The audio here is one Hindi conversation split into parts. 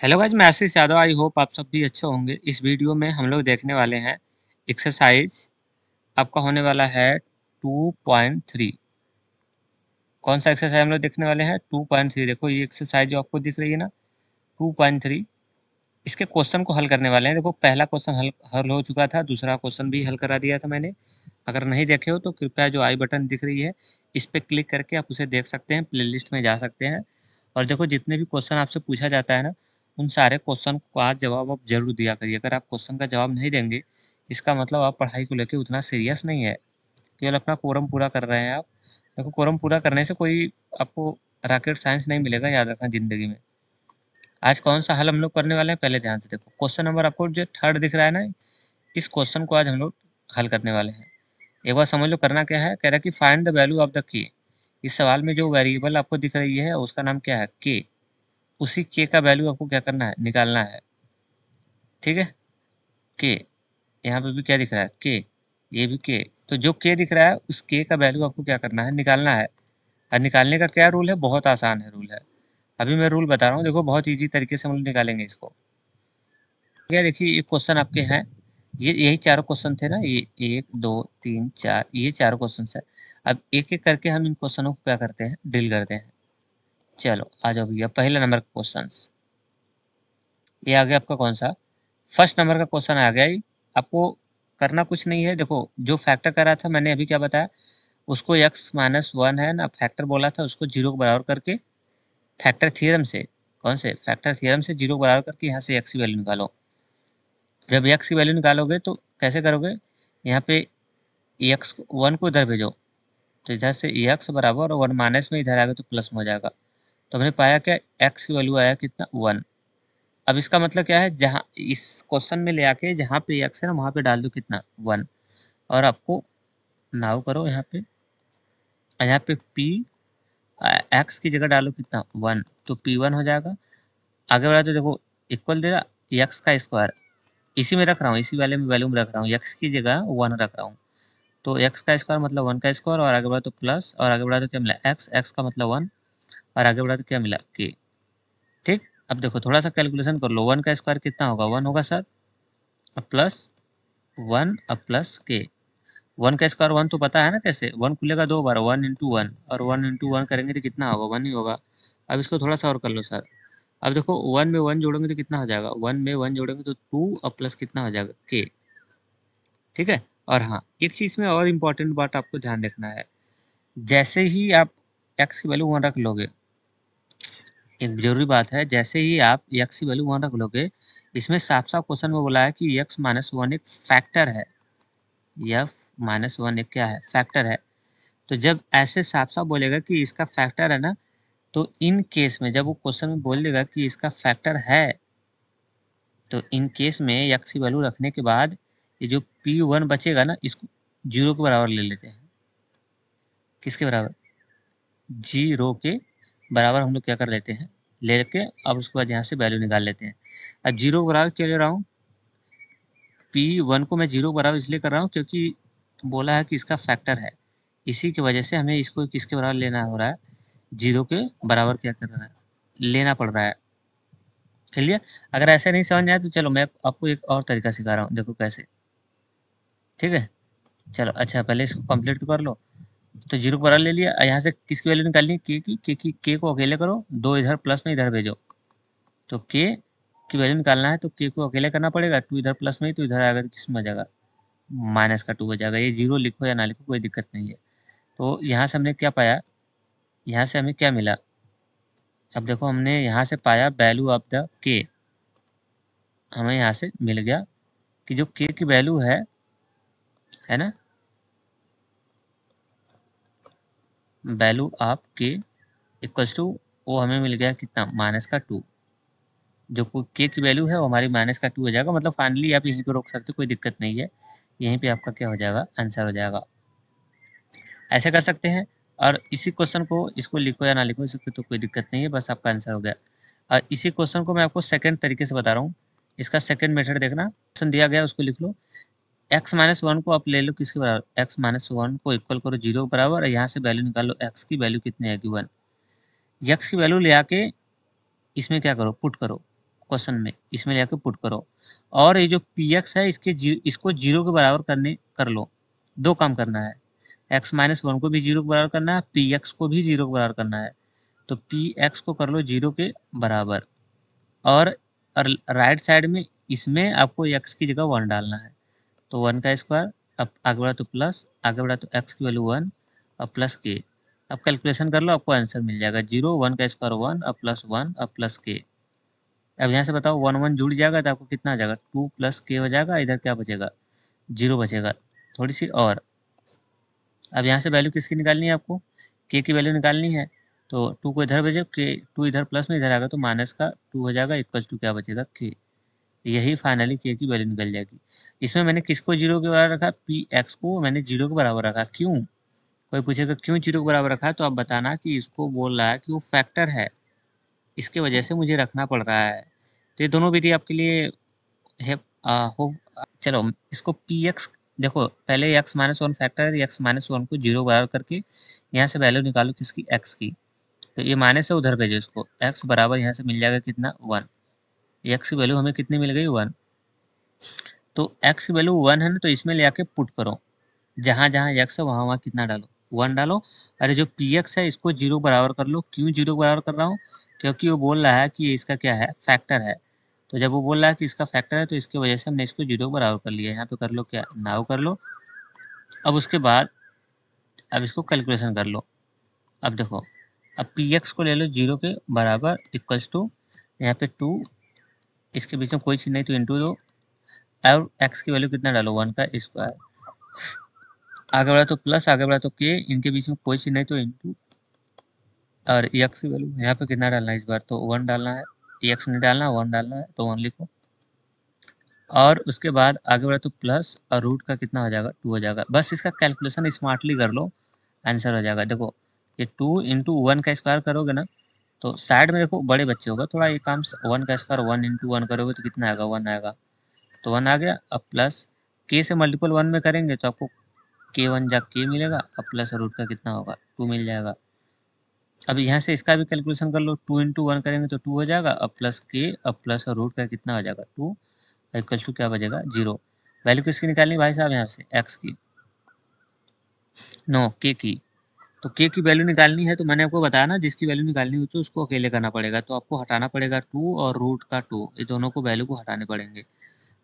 हेलो गाइस, मैं आशीष यादव। आई होप आप सब भी अच्छे होंगे। इस वीडियो में हम लोग देखने वाले हैं एक्सरसाइज। आपका होने वाला है 2.3। कौन सा एक्सरसाइज हम लोग देखने वाले हैं? 2.3। देखो ये एक्सरसाइज जो आपको दिख रही है ना, 2.3, इसके क्वेश्चन को हल करने वाले हैं। देखो पहला क्वेश्चन हल हल हो चुका था, दूसरा क्वेश्चन भी हल करा दिया था मैंने। अगर नहीं देखे हो तो कृपया जो आई बटन दिख रही है इस पर क्लिक करके आप उसे देख सकते हैं, प्लेलिस्ट में जा सकते हैं। और देखो जितने भी क्वेश्चन आपसे पूछा जाता है ना, उन सारे क्वेश्चन का जवाब आप जरूर दिया करिए। अगर आप क्वेश्चन का जवाब नहीं देंगे, इसका मतलब आप पढ़ाई को लेकर उतना सीरियस नहीं है, केवल अपना कोरम पूरा कर रहे हैं आप। देखो कोरम पूरा करने से कोई आपको रॉकेट साइंस नहीं मिलेगा, याद रखना जिंदगी में। आज कौन सा हल हम लोग करने वाले हैं, पहले ध्यान से देखो। क्वेश्चन नंबर आपको जो थर्ड दिख रहा है ना, इस क्वेश्चन को आज हम लोग हल करने वाले हैं। एक बार समझ लो करना क्या है। कह रहा है कि find the value of the के। इस सवाल में जो वेरिएबल आपको दिख रही है उसका नाम क्या है? के। उसी के का वैल्यू आपको क्या करना है? निकालना है। ठीक है, के। यहाँ पे भी क्या दिख रहा है? के। ये भी के। तो जो के दिख रहा है उस के का वैल्यू आपको क्या करना है? निकालना है। और निकालने का क्या रूल है? बहुत आसान है रूल है। अभी मैं रूल बता रहा हूँ, देखो बहुत इजी तरीके से हम लोग निकालेंगे इसको। क्या देखिए, ये क्वेश्चन आपके हैं, ये यही चारों क्वेश्चन थे ना, ये 1 2 3 4, ये चारों क्वेश्चन है। अब एक एक करके हम इन क्वेश्चनों को क्या करते हैं? डील करते हैं। चलो आ जाओ भैया, पहले नंबर का क्वेश्चन ये आ गया आपका। कौन सा? फर्स्ट नंबर का क्वेश्चन आ गया। ये आपको करना कुछ नहीं है। देखो जो फैक्टर कर रहा था मैंने अभी क्या बताया, उसको x-1 है ना, फैक्टर बोला था, उसको जीरो के बराबर करके फैक्टर थ्योरम से, कौन से फैक्टर थ्योरम से जीरो के बराबर करके यहाँ से x की वैल्यू निकालो। जब x की वैल्यू निकालोगे तो कैसे करोगे? यहाँ पे x 1 को इधर भेजो, तो इधर से x बराबर और 1 माइनस में इधर आएगा तो प्लस में हो जाएगा। तो हमने पाया क्या? x की वैल्यू आया कितना? 1। अब इसका मतलब क्या है? जहाँ इस क्वेश्चन में ले आके जहाँ पे x है ना, वहाँ पे डाल दो कितना? 1। और आपको नाव करो यहाँ पे, यहाँ पे p x की जगह डालो कितना? 1, तो p1 हो जाएगा। आगे बढ़ा तो देखो इक्वल दे रहा x का स्क्वायर, इसी में रख रहा हूँ, इसी वाले में वैल्यू में रख रहा हूँ, x की जगह 1 रख रहा हूँ। तो x का स्क्वायर मतलब 1 का स्क्वायर, और आगे बढ़ा तो प्लस, और आगे बढ़ा तो क्या मिला? x का मतलब 1, और आगे बढ़ा तो क्या मिला? k। ठीक। अब देखो थोड़ा सा कैलकुलेशन कर लो, 1 का स्क्वायर कितना होगा? 1 होगा सर। अब प्लस 1, अब प्लस k। 1 का स्क्वायर 1 तो पता है ना कैसे? 1 खुलेगा 2 बार, 1 इंटू 1, और 1 इंटू 1 करेंगे तो कितना होगा? 1 ही होगा। अब इसको थोड़ा सा और कर लो सर। अब देखो 1 में 1 जोड़ेंगे तो कितना हो जाएगा? 1 में 1 जोड़ेंगे तो 2, और प्लस कितना हो जाएगा? k। ठीक है। और हाँ, एक चीज में और इम्पोर्टेंट बात आपको ध्यान रखना है। जैसे ही आप x की वैल्यू 1 रख लोगे, एक जरूरी बात है, जैसे ही आप x की वैल्यू 1 रख लोगे, इसमें साफ साफ क्वेश्चन में बोला है कि x-1 एक फैक्टर है। f-1 एक क्या है? फैक्टर है। तो जब ऐसे साफ साफ बोलेगा कि इसका फैक्टर है ना, तो इन केस में जब वो क्वेश्चन में बोल देगा कि इसका फैक्टर है, तो इन केस में x की वैल्यू रखने के बाद ये जो p1 बचेगा ना, इसको जीरो के बराबर ले लेते हैं। किसके बराबर? जीरो के बराबर हम लोग क्या कर लेते हैं? लेके अब उसके बाद यहाँ से वैल्यू निकाल लेते हैं। अब जीरो के बराबर क्या ले रहा हूँ? p1 को मैं जीरो के बराबर इसलिए कर रहा हूँ क्योंकि बोला है कि इसका फैक्टर है। इसी की वजह से हमें इसको किसके बराबर लेना हो रहा है? जीरो के बराबर क्या कर रहा है? लेना पड़ रहा है। चलिए, अगर ऐसे नहीं समझ में आए तो चलो मैं आपको एक और तरीका सिखा रहा हूँ, देखो कैसे। ठीक है, चलो अच्छा पहले इसको कंप्लीट तो कर लो। तो जीरो को बराबर ले लिया, यहाँ से किसकी वैल्यू निकालनी है? के को अकेले करो, दो इधर प्लस में इधर भेजो, तो के की वैल्यू निकालना है तो के को अकेले करना पड़ेगा, टू इधर प्लस में ही तो इधर आएगा तो किस में आ जाएगा? माइनस का 2 हो जाएगा। ये जीरो लिखो या ना लिखो कोई दिक्कत नहीं है। तो यहाँ से हमने क्या पाया? यहाँ से हमें क्या मिला? अब देखो हमने यहाँ से पाया वैल्यू ऑफ द के। हमें यहाँ से मिल गया कि जो के की वैल्यू है ना, वैल्यू ऑफ के इक्वल्स टू, वो हमें मिल गया कितना? माइनस का 2। जो के की वैल्यू है वो हमारी माइनस का 2 हो जाएगा। मतलब फाइनली आप यहीं पे रोक सकते हो, कोई दिक्कत नहीं है। यहीं पे आपका क्या हो जाएगा? आंसर हो जाएगा। ऐसे कर सकते हैं। और इसी क्वेश्चन को, इसको लिखो या ना लिखो, इसको तो कोई दिक्कत नहीं है, बस आपका आंसर हो गया। और इसी क्वेश्चन को मैं आपको सेकंड तरीके से बता रहा हूँ। इसका सेकंड मेथड देखना, क्वेश्चन दिया गया उसको लिख लो। x-1 को आप ले लो किसके बराबर? x-1 को इक्वल करो जीरो के बराबर, और यहाँ से वैल्यू निकालो, x की वैल्यू कितनी आएगी? 1। x की वैल्यू ले आके इसमें क्या करो? पुट करो। क्वेश्चन में, इसमें जाके पुट करो। और ये जो पी एक्स है इसको 0 के बराबर कर लो। दो काम करना है, x-1 को भी 0 के बराबर करना है, पी एक्स को भी 0 के बराबर करना है। तो पी एक्स को कर लो 0 के बराबर, और राइट साइड में इसमें आपको x की जगह 1 डालना है। तो 1 का स्क्वायर, अब आगे बढ़ा तो प्लस, आगे बढ़ा तो x की वैल्यू 1 और प्लस के। अब कैलकुलेशन कर लो, आपको आंसर मिल जाएगा 0, 1 का स्क्वायर 1 और प्लस 1 और प्लस के। अब यहाँ से बताओ 1 1 जुड़ जाएगा तो आपको कितना आ जाएगा, 2 प्लस के हो जाएगा, इधर क्या बचेगा, 0 बचेगा। थोड़ी सी और, अब यहाँ से वैल्यू किसकी निकालनी है आपको, के की वैल्यू निकालनी है। तो 2 को इधर भेजो, के 2 इधर प्लस में इधर आएगा तो माइनस का 2 हो जाएगा, इक्वल टू क्या बचेगा, के। यही फाइनली के की वैल्यू निकल जाएगी। इसमें मैंने किसको 0 के बराबर रखा, पी एक्स को मैंने 0 के बराबर रखा। क्यों, कोई पूछेगा क्यों 0 के बराबर रखा, तो आप बताना कि इसको बोल रहा है कि वो फैक्टर है, इसके वजह से मुझे रखना पड़ रहा है। तो ये दोनों विधि आपके लिए है। हो, चलो इसको पी एक्स, देखो पहले x-1 फैक्टर है, x-1 को 0 बराबर करके यहाँ से वैल्यू निकालो किसकी, x की। तो ये माइनस से उधर भेजो इसको, x बराबर यहाँ से मिल जाएगा कितना, 1। x की वैल्यू हमें कितनी मिल गई, 1। तो x की वैल्यू 1 है ना, तो इसमें ले आके पुट करो, जहाँ जहाँ x है वहाँ वहाँ कितना डालो, 1 डालो। अरे जो पी एक्स है इसको 0 बराबर कर लो। क्यों 0 बराबर कर रहा हूँ, क्योंकि वो बोल रहा है कि ये इसका क्या है, फैक्टर है। तो जब वो बोल रहा है कि इसका फैक्टर है तो इसकी वजह से हमने इसको 0 बराबर कर लिया। यहाँ पे कर लो क्या, नाउ कर लो। अब उसके बाद अब इसको कैलकुलेशन कर लो। अब देखो, अब पी एक्स को ले लो 0 के बराबर, इक्वल्स टू यहाँ पे 2, इसके बीच में कोई चीज़ नहीं तो इंटू दो, और एक्स की वैल्यू कितना डालो, 1 का स्क्वायर। आगे बढ़ा तो प्लस, आगे बढ़ा तो के, इनके बीच में कोई चीज़ नहीं तो इंटू, और एक्स की वैल्यू यहाँ पे कितना डालना है इस बार, तो 1 डालना है। एक्स नहीं डालना, 1 डालना है, तो 1 लिखो। और उसके बाद आगे बढ़ा तो प्लस, और रूट का कितना हो जाएगा, 2 हो जाएगा। बस इसका कैलकुलेशन स्मार्टली कर लो, आंसर हो जाएगा। देखो ये 2 इंटू 1 का स्क्वायर करोगे ना, तो साइड में देखो बड़े बच्चे होगा थोड़ा, ये काम 1 का स्क्वायर 1 इंटू 1 करोगे तो कितना आएगा, 1 आएगा। तो 1 आ गया। अब प्लस के से मल्टीपल 1 में करेंगे तो आपको के 1 जा के मिलेगा, अब प्लस रूट का कितना होगा, 2 मिल जाएगा। अब यहाँ से इसका भी कैलकुलेशन कर लो, 2 इंटू 1 करेंगे तो 2 हो जाएगा, अब प्लस के, अब प्लस रूट का कितना हो जाएगा, 2, इक्वल टू क्या बचेगा, 0। वैल्यू किसकी निकालनी भाई साहब, यहाँ से एक्स की, नो के की। तो के की वैल्यू निकालनी है, तो मैंने आपको बताया ना, जिसकी वैल्यू निकालनी हो तो उसको अकेले करना पड़ेगा। तो आपको हटाना पड़ेगा 2 और रूट का 2, ये दोनों को वैल्यू को हटाने पड़ेंगे।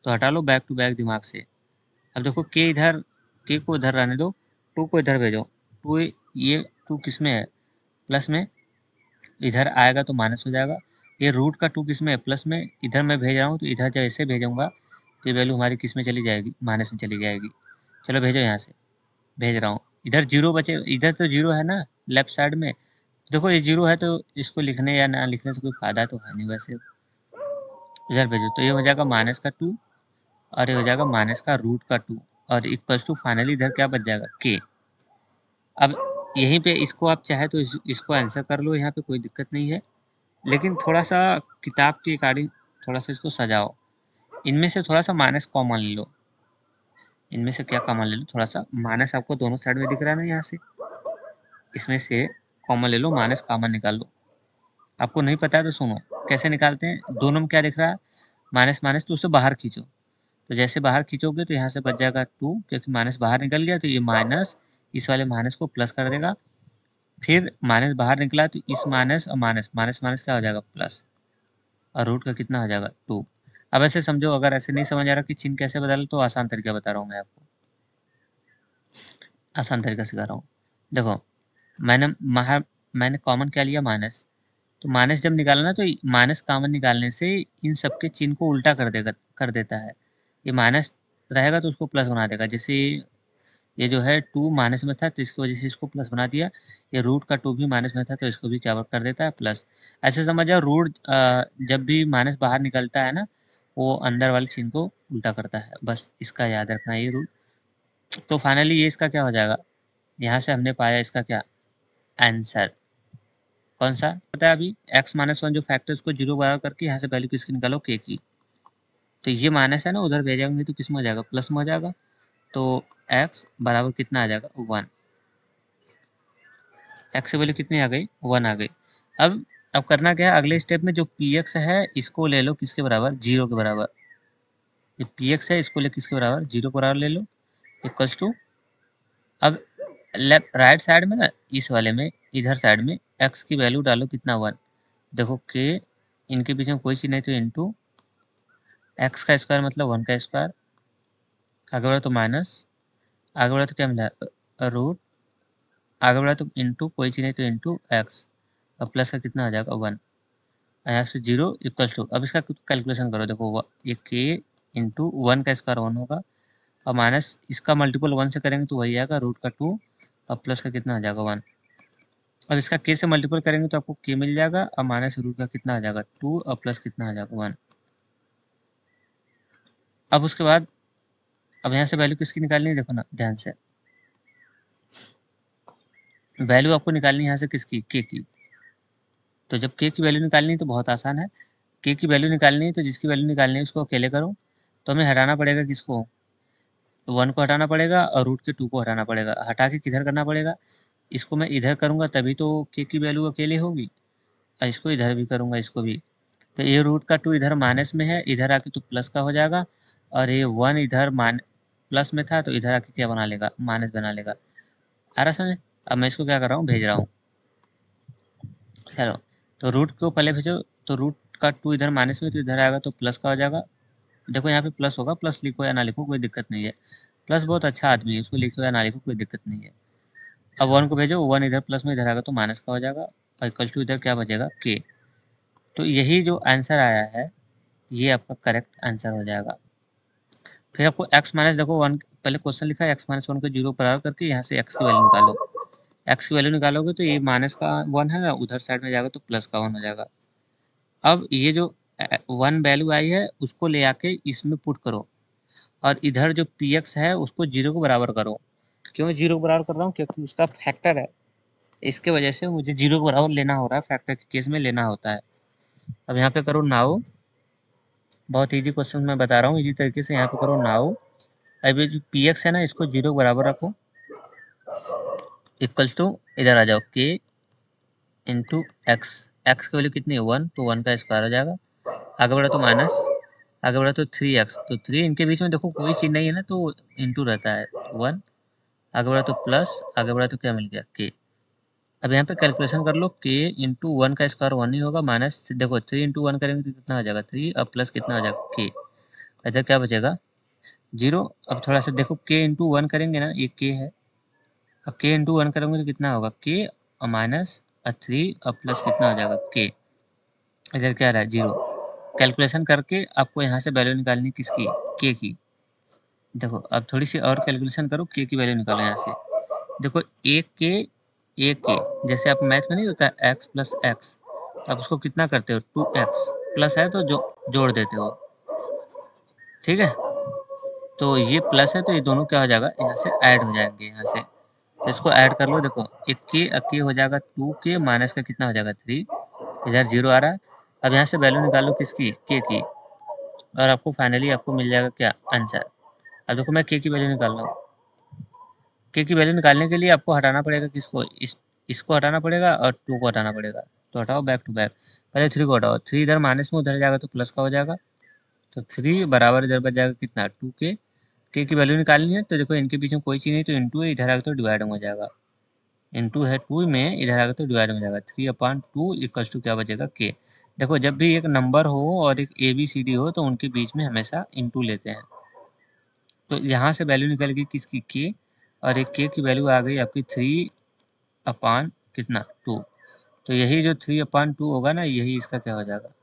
तो हटा लो बैक टू बैक दिमाग से। अब देखो के इधर, के को इधर रहने दो, 2 को इधर भेजो। 2, ये 2 किस में है, प्लस में, इधर आएगा तो माइनस हो जाएगा। ये रूट का 2 किस में है, प्लस में, इधर मैं भेज रहा हूँ तो इधर जैसे भेजूंगा तो ये वैल्यू हमारी किस में चली जाएगी, माइनस में चली जाएगी। चलो भेजो, यहाँ से भेज रहा हूँ। इधर 0 बचे, इधर तो 0 है ना लेफ्ट साइड में। देखो ये 0 है तो इसको लिखने या ना लिखने से कोई फायदा तो है नहीं वैसे। इधर भेजो तो ये हो जाएगा माइनस का 2, और ये हो जाएगा माइनस का रूट का 2, और इक्वल्स टू फाइनली इधर क्या बच जाएगा, के। अब यहीं पे इसको आप चाहे तो इसको आंसर कर लो, यहाँ पे कोई दिक्कत नहीं है। लेकिन थोड़ा सा किताब के अकॉर्डिंग थोड़ा सा इसको सजाओ। इनमें से थोड़ा सा माइनस कॉमन ले लो, इनमें से क्या कॉमन ले लो, थोड़ा सा माइनस आपको दोनों साइड में दिख रहा है ना, यहाँ से इसमें से कॉमन ले लो, माइनस कॉमन निकाल लो। आपको नहीं पता है तो सुनो कैसे निकालते हैं। दोनों में क्या दिख रहा है, माइनस माइनस, तो उसे बाहर खींचो। तो जैसे बाहर खींचोगे तो यहाँ से बच जाएगा 2, क्योंकि माइनस बाहर निकल गया तो ये माइनस इस वाले माइनस को प्लस कर देगा। फिर माइनस बाहर निकला तो इस माइनस और माइनस माइनस माइनस क्या हो जाएगा, प्लस, और रूट का कितना हो जाएगा, 2। अब ऐसे समझो, अगर ऐसे नहीं समझ आ रहा कि चिन्ह कैसे बदल, तो आसान तरीका बता रहा हूँ मैं आपको, आसान तरीका सिखा रहा हूँ। देखो मैंने मैंने कॉमन क्या लिया, माइनस। तो माइनस जब निकाला ना, तो माइनस कॉमन निकालने से इन सबके चिन्ह को उल्टा कर देता है। ये माइनस रहेगा तो उसको प्लस बना देगा। जैसे ये जो है 2 माइनस में था तो इसकी वजह से इसको प्लस बना दिया। ये रूट का 2 भी माइनस में था तो इसको भी क्या कर देता है, प्लस। ऐसे समझ जाओ, रूट जब भी माइनस बाहर निकलता है ना, वो अंदर वाले चिन्ह को उल्टा करता है। बस इसका याद रखना ये रूल। तो फाइनली ये इसका क्या हो जाएगा, यहाँ से हमने पाया इसका क्या आंसर, कौन सा पता है अभी, x-1 जो फैक्टर उसको 0 बराबर करके यहाँ से वैल्यू किसकी निकालो, के की। तो ये माइनस है ना, उधर भेजेंगे तो किस में हो जाएगा, प्लस में हो जाएगा। तो x बराबर कितना आ जाएगा, 1। एक्स की वैल्यू कितनी आ गई, 1 आ गई। अब अब करना क्या है, अगले स्टेप में जो पी एक्स है इसको ले लो किसके बराबर, 0 के बराबर। ये पी एक्स है इसको ले किसके बराबर, 0 के बराबर ले लो, इक्वल्स टू, अब लेफ्ट राइट साइड में ना, इस वाले में इधर साइड में x की वैल्यू डालो कितना, 1। देखो के इनके बीच में कोई चीज़ नहीं तो इंटू एक्स का स्क्वायर मतलब 1 का स्क्वायर, आगे बढ़ा तो माइनस, आगे बढ़ा तो क्या मिला, रूट, आगे बढ़ा तो इंटू कोई चीज़ नहीं तो इंटू एक्स, और प्लस का कितना आ जाएगा 1, यहाँ से 0 इक्वल टू, अब इसका कैलकुलेशन करो, देखो ये के इंटू 1 का स्क्वायर 1 होगा, और माइनस इसका मल्टीपल 1 से करेंगे तो वही आएगा रूट का 2, और प्लस का कितना आ जाएगा 1। अब इसका के से मल्टीपल करेंगे तो आपको के मिल जाएगा, और माइनस रूट का कितना आ जाएगा 2, और प्लस कितना आ जाएगा 1। अब उसके बाद अब यहाँ से वैल्यू किसकी निकालनी है, देखो ना ध्यान से, वैल्यू आपको निकालनी है यहाँ से किसकी, के की। तो जब के की वैल्यू निकालनी है तो बहुत आसान है, के की वैल्यू निकालनी है तो जिसकी वैल्यू निकालनी है उसको अकेले करो, तो हमें हटाना पड़ेगा किसको, तो 1 को हटाना पड़ेगा और रूट के 2 को हटाना पड़ेगा, हटा के किधर करना पड़ेगा, इसको मैं इधर करूँगा तभी तो के की वैल्यू अकेले होगी, और इसको इधर भी करूँगा, इसको भी। तो ये रूट का 2 इधर माइनस में है, इधर आके तो प्लस का हो जाएगा, और ये 1 इधर प्लस में था तो इधर आके क्या बना लेगा, माइनस बना लेगा। आ रहा समझ। अब मैं इसको क्या कर रहा हूँ, भेज रहा हूँ, चलो। तो रूट को पहले भेजो, तो रूट का 2 इधर माइनस में तो इधर आएगा तो प्लस का हो जाएगा। देखो यहाँ पे प्लस होगा, प्लस लिखो या ना लिखो कोई दिक्कत नहीं है, प्लस बहुत अच्छा आदमी है, उसको लिखो या ना लिखो कोई दिक्कत नहीं है। अब 1 को भेजो, 1 इधर प्लस में इधर आएगा तो माइनस का हो जाएगा, और इक्वल टू इधर क्या बचेगा, के। तो यही जो आंसर आया है ये आपका करेक्ट आंसर हो जाएगा। फिर आपको x माइनस, देखो 1 पहले क्वेश्चन लिखा है, x माइनस 1 को 0 बराबर करके यहाँ से x की वैल्यू निकालो, x की वैल्यू निकालोगे तो ये माइनस का 1 है ना, उधर साइड में जाएगा तो प्लस का 1 हो जाएगा। अब ये जो 1 वैल्यू आई है उसको ले आके इसमें पुट करो, और इधर जो पी एक्स है उसको 0 को बराबर करो। क्यों 0 को बराबर कर रहा हूँ, क्योंकि उसका फैक्टर है, इसके वजह से मुझे 0 को बराबर लेना हो रहा है, फैक्टर के केस में लेना होता है। अब यहाँ पे करो नाउ, बहुत ईजी क्वेश्चन मैं बता रहा हूँ, इजी तरीके से यहाँ पे करो नाउ। अब ये जो पी एक्स है ना इसको 0 के बराबर रखो, इक्वल्स टू, इधर आ जाओ के इंटू एक्स, एक्स की वैल्यू कितनी है 1, तो 1 का स्क्वायर हो जाएगा, आगे बढ़ा तो माइनस, आगे बढ़ा तो 3x, तो 3 इनके बीच में देखो कोई चीज़ नहीं है ना तो इंटू रहता है 1, आगे बढ़ा तो प्लस, आगे बढ़ा तो क्या मिल गया के। अब यहाँ पे कैलकुलेशन कर लो, के इंटू 1 का स्क्वायर 1 ही होगा, माइनस देखो 3 इंटू 1 करेंगे तो कितना हो जाएगा 3, अब प्लस कितना हो जाएगा के, इधर क्या बचेगा 0। अब थोड़ा सा देखो के इंटू 1 करेंगे ना, ये के है, अब के इंटू 1 करेंगे तो कितना होगा के, और माइनस 3, और प्लस कितना हो जाएगा के, इधर क्या रहा है 0। कैलकुलेशन करके आपको यहाँ से वैल्यू निकालनी किसकी, के की। देखो अब थोड़ी सी और कैलकुलेशन करो, के की वैल्यू निकालो यहाँ से, देखो एक के, जैसे आप मैथ में नहीं होता है एक्स प्लस एक्स, आप उसको कितना करते हो 2x, प्लस है तो जो जोड़ देते हो, ठीक है। तो ये प्लस है तो ये दोनों क्या हो जाएगा, यहाँ से ऐड हो जाएंगे यहाँ से, तो इसको ऐड कर लो, देखो एक के हो जाएगा 2 के, माइनस का कितना हो जाएगा 3, इधर 0 आ रहा है। अब यहाँ से वैल्यू निकालो किसकी, के की, और आपको फाइनली आपको मिल जाएगा क्या आंसर। अब देखो मैं के की वैल्यू निकाल रहा हूँ, के की वैल्यू निकालने के लिए आपको हटाना पड़ेगा किसको, इसको हटाना पड़ेगा और 2 को हटाना पड़ेगा, तो हटाओ बैक टू बैक, पहले 3 को हटाओ, 3 इधर माइनस में उधर जाएगा तो प्लस का हो जाएगा, तो 3 बराबर इधर बच जाएगा कितना 2 के की वैल्यू निकालनी है, तो देखो इनके बीच में कोई चीज़ नहीं तो इंटू है, इधर आगे तो डिवाइड हो जाएगा, इंटू है 2 में, इधर आगे तो डिवाइड हो जाएगा, 3/2 इक्वल्स टू क्या बचेगा के। देखो जब भी एक नंबर हो और एक ए बी सी डी हो तो उनके बीच में हमेशा इंटू लेते हैं, तो यहाँ से वैल्यू निकल गई किसकी के, और एक के की वैल्यू आ गई आपकी 3/, कितना 2, तो यही जो 3/2 होगा ना, यही इसका क्या हो जाएगा,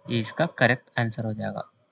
ये इसका करेक्ट आंसर हो जाएगा।